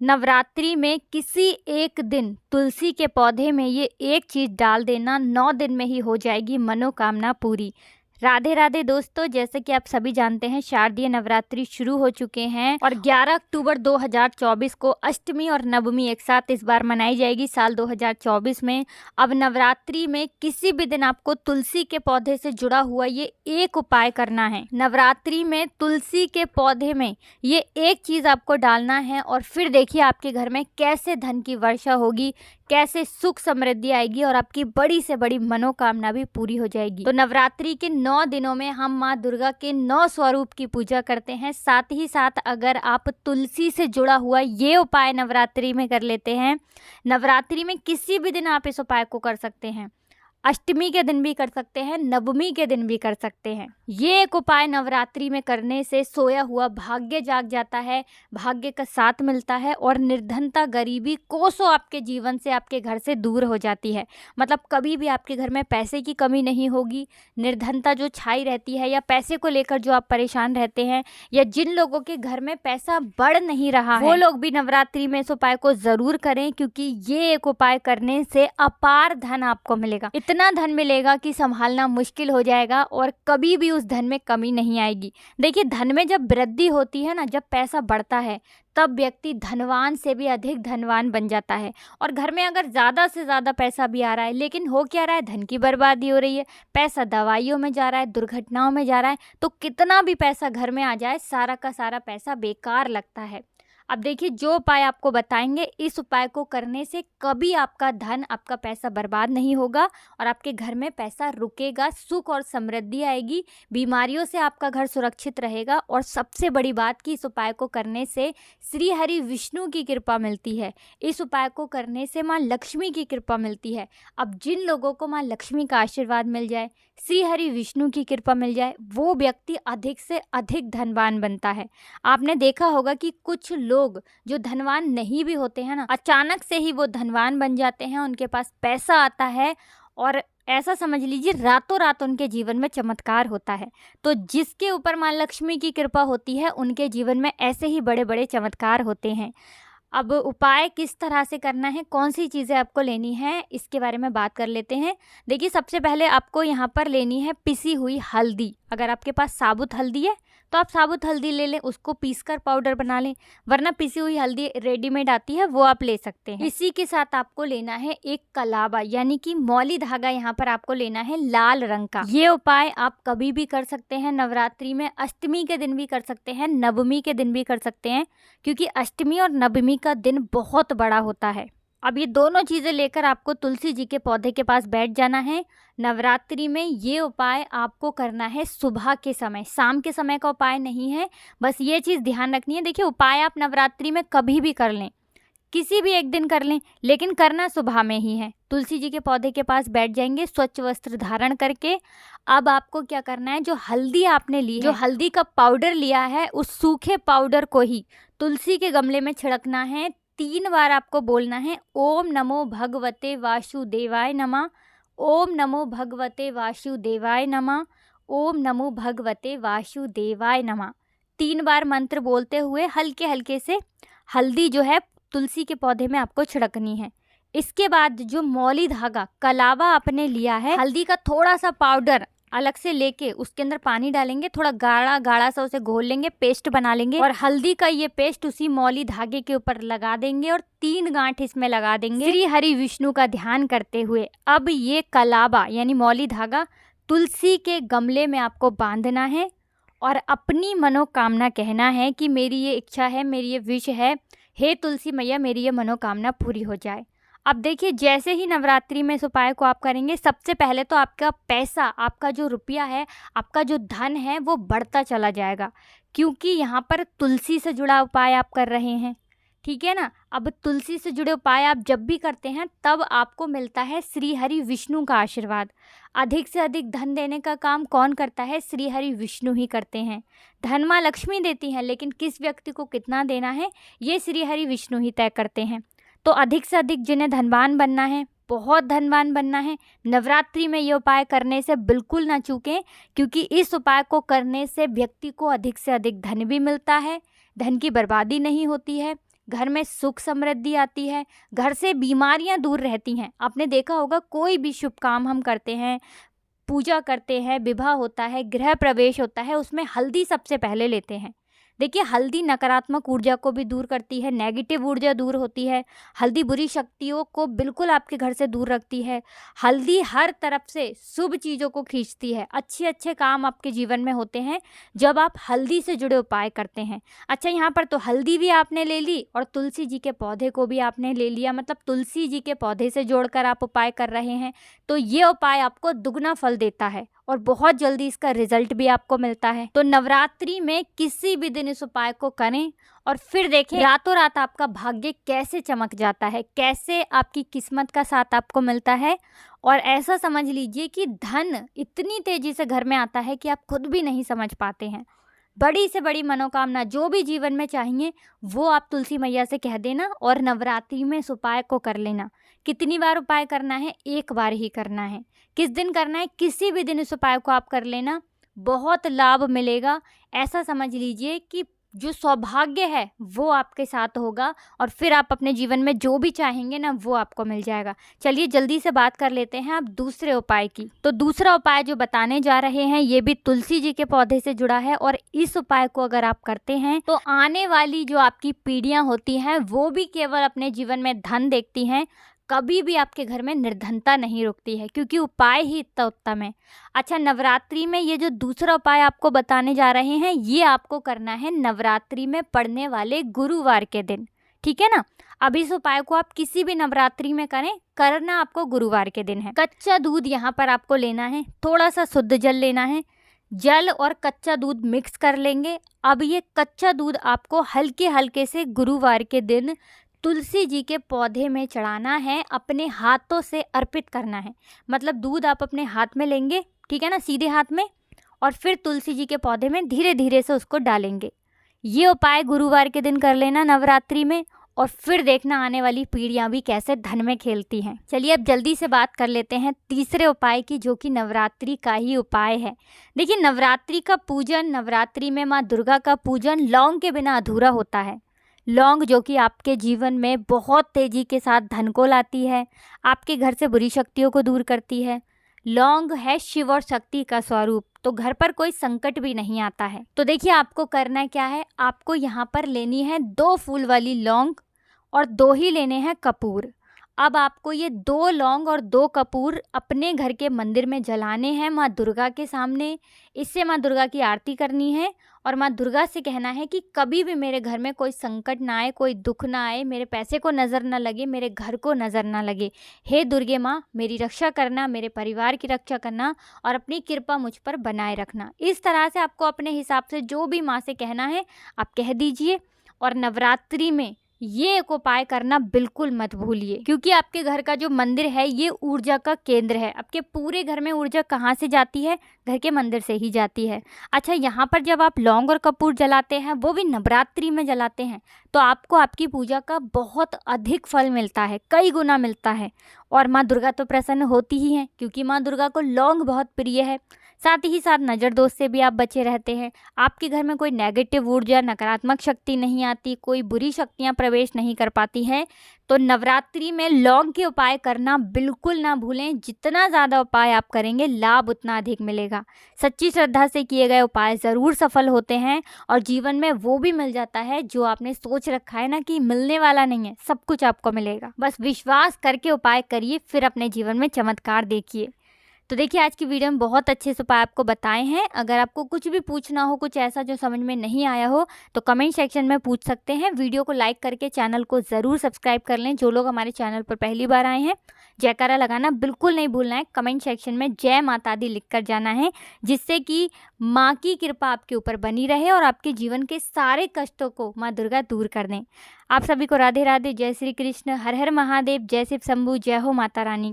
नवरात्रि में किसी एक दिन तुलसी के पौधे में ये एक चीज़ डाल देना, 9 दिन में ही हो जाएगी मनोकामना पूरी। राधे राधे दोस्तों, जैसे कि आप सभी जानते हैं शारदीय नवरात्रि शुरू हो चुके हैं और 11 अक्टूबर 2024 को अष्टमी और नवमी एक साथ इस बार मनाई जाएगी साल 2024 में। अब नवरात्रि में किसी भी दिन आपको तुलसी के पौधे से जुड़ा हुआ ये एक उपाय करना है। नवरात्रि में तुलसी के पौधे में ये एक चीज़ आपको डालना है और फिर देखिए आपके घर में कैसे धन की वर्षा होगी, कैसे सुख समृद्धि आएगी और आपकी बड़ी से बड़ी मनोकामना भी पूरी हो जाएगी। तो नवरात्रि के 9 दिनों में हम माँ दुर्गा के 9 स्वरूप की पूजा करते हैं। साथ ही साथ अगर आप तुलसी से जुड़ा हुआ ये उपाय नवरात्रि में कर लेते हैं, नवरात्रि में किसी भी दिन आप इस उपाय को कर सकते हैं। अष्टमी के दिन भी कर सकते हैं, नवमी के दिन भी कर सकते हैं। ये एक उपाय नवरात्रि में करने से सोया हुआ भाग्य जाग जाता है, भाग्य का साथ मिलता है और निर्धनता, गरीबी कोसों आपके जीवन से, आपके घर से दूर हो जाती है। मतलब कभी भी आपके घर में पैसे की कमी नहीं होगी। निर्धनता जो छाई रहती है या पैसे को लेकर जो आप परेशान रहते हैं या जिन लोगों के घर में पैसा बढ़ नहीं रहा है, वो लोग भी नवरात्रि में इस उपाय को ज़रूर करें, क्योंकि ये एक उपाय करने से अपार धन आपको मिलेगा। इतना धन मिलेगा कि संभालना मुश्किल हो जाएगा और कभी भी उस धन में कमी नहीं आएगी। देखिए, धन में जब वृद्धि होती है ना, जब पैसा बढ़ता है, तब व्यक्ति धनवान से भी अधिक धनवान बन जाता है। और घर में अगर ज़्यादा से ज़्यादा पैसा भी आ रहा है, लेकिन हो क्या रहा है, धन की बर्बादी हो रही है, पैसा दवाइयों में जा रहा है, दुर्घटनाओं में जा रहा है, तो कितना भी पैसा घर में आ जाए, सारा का सारा पैसा बेकार लगता है। अब देखिए, जो उपाय आपको बताएंगे, इस उपाय को करने से कभी आपका धन, आपका पैसा बर्बाद नहीं होगा और आपके घर में पैसा रुकेगा, सुख और समृद्धि आएगी, बीमारियों से आपका घर सुरक्षित रहेगा और सबसे बड़ी बात कि इस उपाय को करने से श्री हरि विष्णु की कृपा मिलती है। इस उपाय को करने से माँ लक्ष्मी की कृपा मिलती है। अब जिन लोगों को माँ लक्ष्मी का आशीर्वाद मिल जाए, श्री हरि विष्णु की कृपा मिल जाए, वो व्यक्ति अधिक से अधिक धनवान बनता है। आपने देखा होगा कि कुछ लोग जो धनवान नहीं भी होते हैं ना, अचानक से ही वो धनवान बन जाते हैं, उनके पास पैसा आता है और ऐसा समझ लीजिए रातों रात उनके जीवन में चमत्कार होता है। तो जिसके ऊपर माँ लक्ष्मी की कृपा होती है, उनके जीवन में ऐसे ही बड़े बड़े चमत्कार होते हैं। अब उपाय किस तरह से करना है, कौन सी चीज़ें आपको लेनी है, इसके बारे में बात कर लेते हैं। देखिए, सबसे पहले आपको यहाँ पर लेनी है पिसी हुई हल्दी। अगर आपके पास साबुत हल्दी है तो आप साबुत हल्दी ले लें, उसको पीसकर पाउडर बना लें, वरना पिसी हुई हल्दी रेडीमेड आती है, वो आप ले सकते हैं। इसी के साथ आपको लेना है एक कलावा, यानी कि मौली धागा। यहाँ पर आपको लेना है लाल रंग का। ये उपाय आप कभी भी कर सकते हैं नवरात्रि में, अष्टमी के दिन भी कर सकते हैं, नवमी के दिन भी कर सकते हैं, क्योंकि अष्टमी और नवमी का दिन बहुत बड़ा होता है। अब ये दोनों चीज़ें लेकर आपको तुलसी जी के पौधे के पास बैठ जाना है। नवरात्रि में ये उपाय आपको करना है सुबह के समय, शाम के समय का उपाय नहीं है। बस ये चीज़ ध्यान रखनी है। देखिए, उपाय आप नवरात्रि में कभी भी कर लें, किसी भी एक दिन कर लें, लेकिन करना सुबह में ही है। तुलसी जी के पौधे के पास बैठ जाएंगे स्वच्छ वस्त्र धारण करके। अब आपको क्या करना है, जो हल्दी आपने ली है, जो हल्दी का पाउडर लिया है, उस सूखे पाउडर को ही तुलसी के गमले में छिड़कना है। 3 बार आपको बोलना है, ओम नमो भगवते वासुदेवाय नमः, ओम नमो भगवते वासुदेवाय नमः, ओम नमो भगवते वासुदेवाय नमः। 3 बार मंत्र बोलते हुए हल्के हल्के से हल्दी जो है तुलसी के पौधे में आपको छिड़कनी है। इसके बाद जो मौली धागा, कलावा आपने लिया है, हल्दी का थोड़ा सा पाउडर अलग से लेके उसके अंदर पानी डालेंगे, थोड़ा गाढ़ा गाढ़ा सा उसे घोल लेंगे, पेस्ट बना लेंगे और हल्दी का ये पेस्ट उसी मौली धागे के ऊपर लगा देंगे और 3 गांठ इसमें लगा देंगे श्री हरि विष्णु का ध्यान करते हुए। अब ये कलावा यानी मौली धागा तुलसी के गमले में आपको बांधना है और अपनी मनोकामना कहना है कि मेरी ये इच्छा है, मेरी ये विश है, हे तुलसी मैया, मेरी ये मनोकामना पूरी हो जाए। अब देखिए, जैसे ही नवरात्रि में इस उपाय को आप करेंगे, सबसे पहले तो आपका पैसा, आपका जो रुपया है, आपका जो धन है, वो बढ़ता चला जाएगा, क्योंकि यहाँ पर तुलसी से जुड़ा उपाय आप कर रहे हैं। ठीक है ना। अब तुलसी से जुड़े उपाय आप जब भी करते हैं, तब आपको मिलता है श्री हरि विष्णु का आशीर्वाद। अधिक से अधिक धन देने का काम कौन करता है, श्री हरि विष्णु ही करते हैं। धन माँ लक्ष्मी देती हैं, लेकिन किस व्यक्ति को कितना देना है, ये श्री हरि विष्णु ही तय करते हैं। तो अधिक से अधिक जिन्हें धनवान बनना है, बहुत धनवान बनना है, नवरात्रि में ये उपाय करने से बिल्कुल ना चूकें, क्योंकि इस उपाय को करने से व्यक्ति को अधिक से अधिक धन भी मिलता है, धन की बर्बादी नहीं होती है, घर में सुख समृद्धि आती है, घर से बीमारियां दूर रहती हैं। आपने देखा होगा कोई भी शुभ काम हम करते हैं, पूजा करते हैं, विवाह होता है, गृह प्रवेश होता है, उसमें हल्दी सबसे पहले लेते हैं। देखिए हल्दी नकारात्मक ऊर्जा को भी दूर करती है, नेगेटिव ऊर्जा दूर होती है। हल्दी बुरी शक्तियों को बिल्कुल आपके घर से दूर रखती है। हल्दी हर तरफ से शुभ चीज़ों को खींचती है। अच्छे अच्छे काम आपके जीवन में होते हैं जब आप हल्दी से जुड़े उपाय करते हैं। अच्छा, यहाँ पर तो हल्दी भी आपने ले ली और तुलसी जी के पौधे को भी आपने ले लिया, मतलब तुलसी जी के पौधे से जोड़कर आप उपाय कर रहे हैं। तो ये उपाय आपको दुगना फल देता है और बहुत जल्दी इसका रिजल्ट भी आपको मिलता है। तो नवरात्रि में किसी भी दिन इस उपाय को करें और फिर देखें रातों रात आपका भाग्य कैसे चमक जाता है, कैसे आपकी किस्मत का साथ आपको मिलता है। और ऐसा समझ लीजिए कि धन इतनी तेजी से घर में आता है कि आप खुद भी नहीं समझ पाते हैं। बड़ी से बड़ी मनोकामना जो भी जीवन में चाहिए वो आप तुलसी मैया से कह देना और नवरात्रि में इस उपाय को कर लेना। कितनी बार उपाय करना है? एक बार ही करना है। किस दिन करना है? किसी भी दिन इस उपाय को आप कर लेना, बहुत लाभ मिलेगा। ऐसा समझ लीजिए कि जो सौभाग्य है वो आपके साथ होगा और फिर आप अपने जीवन में जो भी चाहेंगे ना वो आपको मिल जाएगा। चलिए जल्दी से बात कर लेते हैं आप दूसरे उपाय की। तो दूसरा उपाय जो बताने जा रहे हैं ये भी तुलसी जी के पौधे से जुड़ा है और इस उपाय को अगर आप करते हैं तो आने वाली जो आपकी पीढ़ियां होती हैं वो भी केवल अपने जीवन में धन देखती हैं, कभी भी आपके घर में निर्धनता नहीं रुकती है, क्योंकि उपाय ही इतना उत्तम है। अच्छा, नवरात्रि में ये जो दूसरा उपाय आपको बताने जा रहे हैं ये आपको करना है नवरात्रि में पड़ने वाले गुरुवार के दिन, ठीक है ना। अब इस उपाय को आप किसी भी नवरात्रि में करें, करना आपको गुरुवार के दिन है। कच्चा दूध यहाँ पर आपको लेना है, थोड़ा सा शुद्ध जल लेना है, जल और कच्चा दूध मिक्स कर लेंगे। अब ये कच्चा दूध आपको हल्के हल्के से गुरुवार के दिन तुलसी जी के पौधे में चढ़ाना है, अपने हाथों से अर्पित करना है। मतलब दूध आप अपने हाथ में लेंगे, ठीक है ना, सीधे हाथ में, और फिर तुलसी जी के पौधे में धीरे धीरे से उसको डालेंगे। ये उपाय गुरुवार के दिन कर लेना नवरात्रि में और फिर देखना आने वाली पीढ़ियां भी कैसे धन में खेलती हैं। चलिए अब जल्दी से बात कर लेते हैं तीसरे उपाय की, जो कि नवरात्रि का ही उपाय है। देखिए नवरात्रि का पूजन, नवरात्रि में माँ दुर्गा का पूजन लौंग के बिना अधूरा होता है। लौंग जो कि आपके जीवन में बहुत तेज़ी के साथ धन को लाती है, आपके घर से बुरी शक्तियों को दूर करती है। लौंग है शिव और शक्ति का स्वरूप, तो घर पर कोई संकट भी नहीं आता है। तो देखिए आपको करना क्या है, आपको यहाँ पर लेनी है 2 फूल वाली लौंग और 2 ही लेने हैं कपूर। अब आपको ये 2 लौंग और 2 कपूर अपने घर के मंदिर में जलाने हैं माँ दुर्गा के सामने। इससे माँ दुर्गा की आरती करनी है और माँ दुर्गा से कहना है कि कभी भी मेरे घर में कोई संकट ना आए, कोई दुख ना आए, मेरे पैसे को नज़र ना लगे, मेरे घर को नज़र ना लगे। हे दुर्गे माँ, मेरी रक्षा करना, मेरे परिवार की रक्षा करना और अपनी कृपा मुझ पर बनाए रखना। इस तरह से आपको अपने हिसाब से जो भी माँ से कहना है आप कह दीजिए। और नवरात्रि में ये एक उपाय करना बिल्कुल मत भूलिए, क्योंकि आपके घर का जो मंदिर है ये ऊर्जा का केंद्र है। आपके पूरे घर में ऊर्जा कहाँ से जाती है? घर के मंदिर से ही जाती है। अच्छा, यहाँ पर जब आप लौंग और कपूर जलाते हैं, वो भी नवरात्रि में जलाते हैं, तो आपको आपकी पूजा का बहुत अधिक फल मिलता है, कई गुना मिलता है। और माँ दुर्गा तो प्रसन्न होती ही हैं, क्योंकि माँ दुर्गा को लौंग बहुत प्रिय है। साथ ही साथ नज़र दोष से भी आप बचे रहते हैं। आपके घर में कोई नेगेटिव ऊर्जा, नकारात्मक शक्ति नहीं आती, कोई बुरी शक्तियां प्रवेश नहीं कर पाती हैं। तो नवरात्रि में लौंग के उपाय करना बिल्कुल ना भूलें। जितना ज़्यादा उपाय आप करेंगे लाभ उतना अधिक मिलेगा। सच्ची श्रद्धा से किए गए उपाय ज़रूर सफल होते हैं और जीवन में वो भी मिल जाता है जो आपने सोच रखा है ना कि मिलने वाला नहीं है, सब कुछ आपको मिलेगा। बस विश्वास करके उपाय करिए, फिर अपने जीवन में चमत्कार देखिए। तो देखिए आज की वीडियो में बहुत अच्छे से उपाय आपको बताए हैं। अगर आपको कुछ भी पूछना हो, कुछ ऐसा जो समझ में नहीं आया हो, तो कमेंट सेक्शन में पूछ सकते हैं। वीडियो को लाइक करके चैनल को ज़रूर सब्सक्राइब कर लें। जो लोग हमारे चैनल पर पहली बार आए हैं, जयकारा लगाना बिल्कुल नहीं भूलना है। कमेंट सेक्शन में जय माता दी लिख कर जाना है, जिससे कि माँ की कृपा आपके ऊपर बनी रहे और आपके जीवन के सारे कष्टों को माँ दुर्गा दूर कर दें। आप सभी को राधे राधे, जय श्री कृष्ण, हर हर महादेव, जय शिव शंभू, जय हो माता रानी।